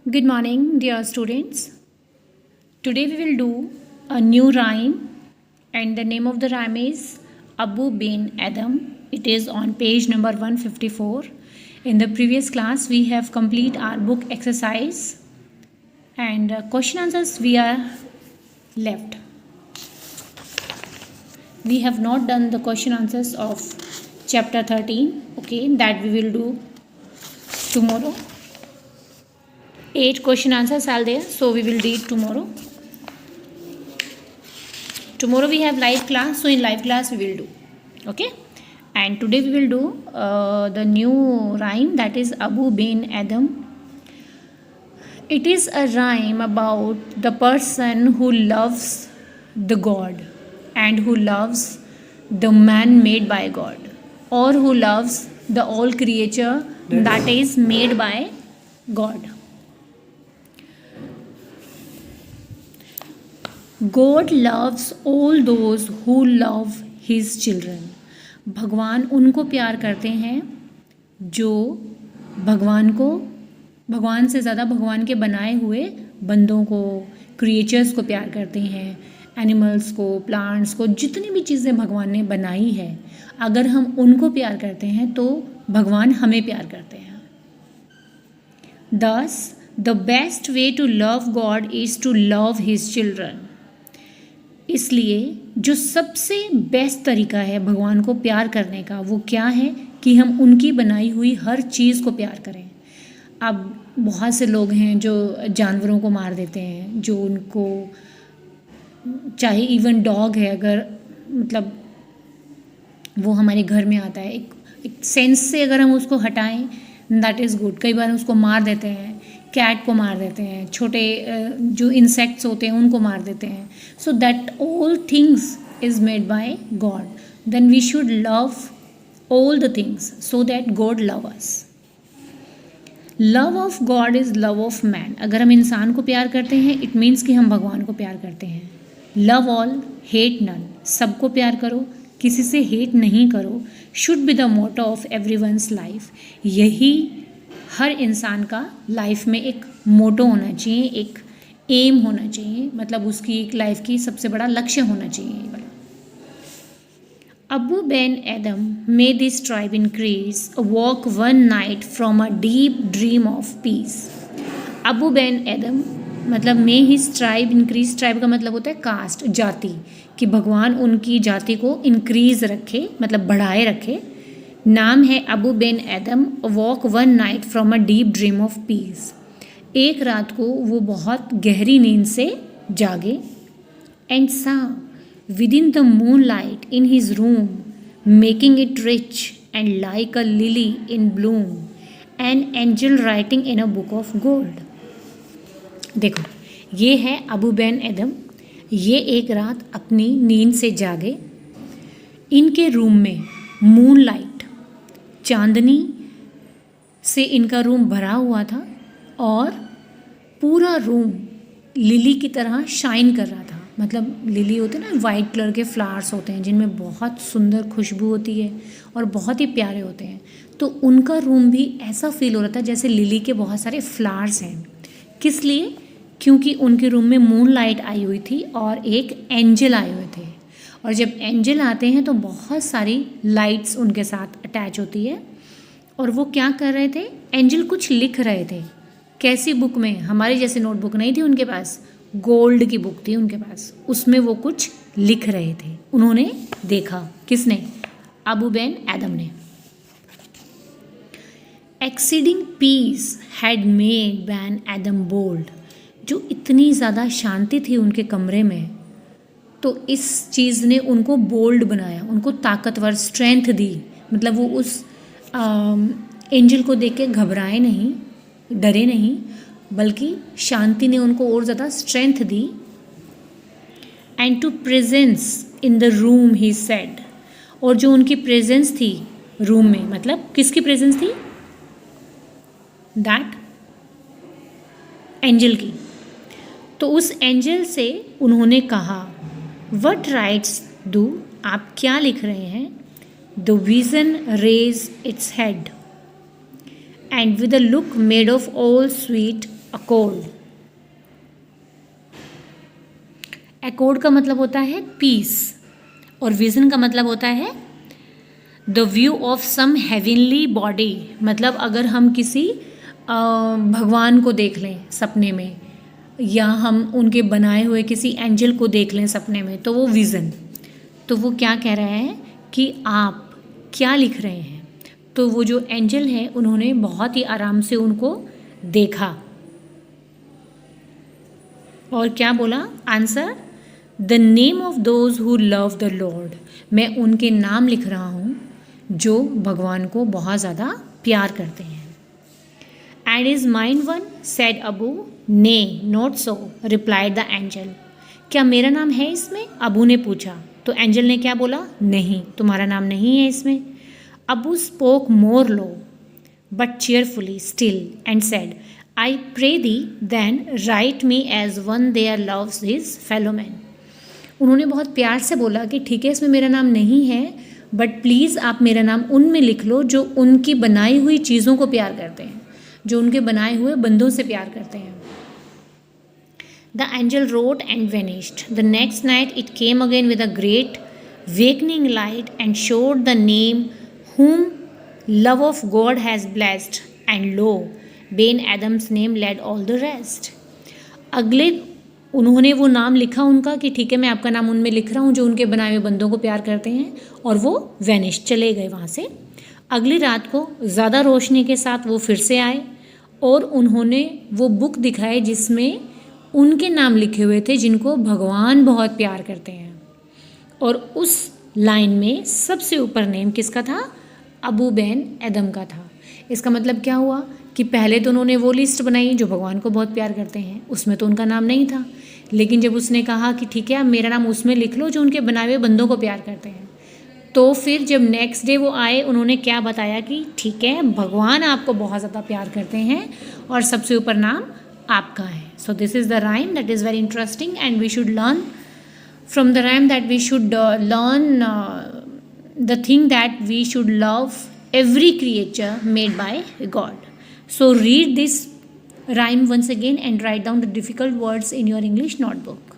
Good morning, dear students. Today we will do a new rhyme, and the name of the rhyme is Abu bin Adam. It is on page number 154. In the previous class, we have complete our book exercise, and question answers we are left. We have not done the question answers of chapter 13. Okay, that we will do tomorrow. 8 question answers are there, so we will read tomorrow. Tomorrow we have live class, so in live class we will do. Okay, and today we will do the new rhyme, that is Abu bin Adam. It is a rhyme about the person who loves the God and who loves the man made by God, or who loves the all creature that is made by God. God loves all those who love his children. भगवान उनको प्यार करते हैं जो भगवान से ज़्यादा भगवान के बनाए हुए बंदों को, क्रिएचर्स को प्यार करते हैं, एनिमल्स को, प्लांट्स को, जितनी भी चीज़ें भगवान ने बनाई है, अगर हम उनको प्यार करते हैं तो भगवान हमें प्यार करते हैं. Thus, the best way to love God is to love his children. इसलिए जो सबसे बेस्ट तरीका है भगवान को प्यार करने का वो क्या है कि हम उनकी बनाई हुई हर चीज़ को प्यार करें. अब बहुत से लोग हैं जो जानवरों को मार देते हैं, जो उनको, चाहे इवन डॉग है, अगर मतलब वो हमारे घर में आता है, एक सेंस से अगर हम उसको हटाएं दैट इज़ गुड. कई बार उसको मार देते हैं, कैट को मार देते हैं, छोटे जो इंसेक्ट्स होते हैं उनको मार देते हैं. So that all things is made by God. Then we should love all the things so that God love us. Love of God is love of man. अगर हम इंसान को प्यार करते हैं इट मीन्स कि हम भगवान को प्यार करते हैं. Love all, hate none. सबको प्यार करो, किसी से हेट नहीं करो. Should be the motto of every one's life. यही हर इंसान का लाइफ में एक मोटो होना चाहिए, एक एम होना चाहिए, मतलब उसकी एक लाइफ की सबसे बड़ा लक्ष्य होना चाहिए. Abu ben Adam made this tribe increase, woke one night from a deep dream of peace. Abu ben Adam मतलब मे हिज ट्राइब इंक्रीज. ट्राइब का मतलब होता है कास्ट, जाति, कि भगवान उनकी जाति को इंक्रीज रखे, मतलब बढ़ाए रखे. नाम है अबू बिन एदम. Walk one night from a deep dream of peace. एक रात को वो बहुत गहरी नींद से जागे. एंड सा with in the moon light in his room making it rich and like a lily in Bloom an angel writing in a book of gold. देखो, ये है अबू बिन एदम. ये एक रात अपनी नींद से जागे. इनके रूम में मून लाइट, चांदनी से इनका रूम भरा हुआ था और पूरा रूम लिली की तरह शाइन कर रहा था. मतलब लिली होते हैं ना, वाइट कलर के फ्लावर्स होते हैं जिनमें बहुत सुंदर खुशबू होती है और बहुत ही प्यारे होते हैं. तो उनका रूम भी ऐसा फील हो रहा था जैसे लिली के बहुत सारे फ्लावर्स हैं. किस लिए? क्योंकि उनके रूम में मून लाइट आई हुई थी और एक एंजल आए हुए थे. और जब एंजल आते हैं तो बहुत सारी लाइट्स उनके साथ अटैच होती है. और वो क्या कर रहे थे? एंजल कुछ लिख रहे थे. कैसी बुक में? हमारी जैसे नोटबुक नहीं थी उनके पास, गोल्ड की बुक थी उनके पास. उसमें वो कुछ लिख रहे थे. उन्होंने देखा. किसने? अबू बिन एदम ने. एक्सीडिंग पीस हैड मेड बिन एदम बोल्ड. जो इतनी ज़्यादा शांति थी उनके कमरे में, तो इस चीज़ ने उनको बोल्ड बनाया, उनको ताकतवर, स्ट्रेंथ दी. मतलब वो उस एंजल को देख के घबराए नहीं, डरे नहीं, बल्कि शांति ने उनको और ज़्यादा स्ट्रेंथ दी. And to presence in the room he said. और जो उनकी प्रेजेंस थी रूम में, मतलब किसकी प्रेजेंस थी? दैट एंजल की. तो उस एंजल से उन्होंने कहा, वट राइट्स डू. आप क्या लिख रहे हैं? The vision raise its head and with a look made of all sweet accord. Accord का मतलब होता है पीस, और विजन का मतलब होता है the view of some heavenly body. मतलब अगर हम किसी भगवान को देख लें सपने में, या हम उनके बनाए हुए किसी एंजल को देख लें सपने में, तो वो विज़न। तो वो क्या कह रहा है कि आप क्या लिख रहे हैं। तो वो जो एंजल है उन्होंने बहुत ही आराम से उनको देखा और क्या बोला, answer the name of those who love the Lord. मैं उनके नाम लिख रहा हूँ जो भगवान को बहुत ज़्यादा प्यार करते हैं। And is mine one said Abu. Nay not so replied the angel. क्या मेरा नाम है इसमें, अबू ने पूछा। तो एंजल ने क्या बोला, नहीं, तुम्हारा नाम नहीं है इसमें। Abou spoke more low but cheerfully still and said, I pray thee then write me as one there loves his fellow man. उन्होंने बहुत प्यार से बोला कि ठीक है, इसमें मेरा नाम नहीं है, बट प्लीज़ आप मेरा नाम उनमें लिख लो जो उनकी बनाई हुई चीज़ों को प्यार करते हैं, जो उनके बनाए हुए बंदों से प्यार करते हैं। The angel wrote and vanished. The next night it came again with a great wakening light and showed the name whom love of God has blessed, and lo, Ben Adam's name led all the rest. अगले उन्होंने वो नाम लिखा उनका कि ठीक है, मैं आपका नाम उनमें लिख रहा हूँ जो उनके बनाए हुए बंदों को प्यार करते हैं, और वो वैनिश चले गए वहाँ से। अगली रात को ज़्यादा रोशनी के साथ वो फिर से आए और उन्होंने वो बुक दिखाई जिसमें उनके नाम लिखे हुए थे जिनको भगवान बहुत प्यार करते हैं, और उस लाइन में सबसे ऊपर नेम किसका था, अबू बेन एदम का था। इसका मतलब क्या हुआ कि पहले तो उन्होंने वो लिस्ट बनाई जो भगवान को बहुत प्यार करते हैं, उसमें तो उनका नाम नहीं था, लेकिन जब उसने कहा कि ठीक है, आप मेरा नाम उसमें लिख लो जो उनके बनाए हुए बंदों को प्यार करते हैं, तो फिर जब नेक्स्ट डे वो आए उन्होंने क्या बताया कि ठीक है, भगवान आपको बहुत ज़्यादा प्यार करते हैं और सबसे ऊपर नाम आपका है। So this is the rhyme that is very interesting and we should learn from the rhyme that we should learn the thing that we should love every creature made by God. So read this rhyme once again and write down the difficult words in your English notebook.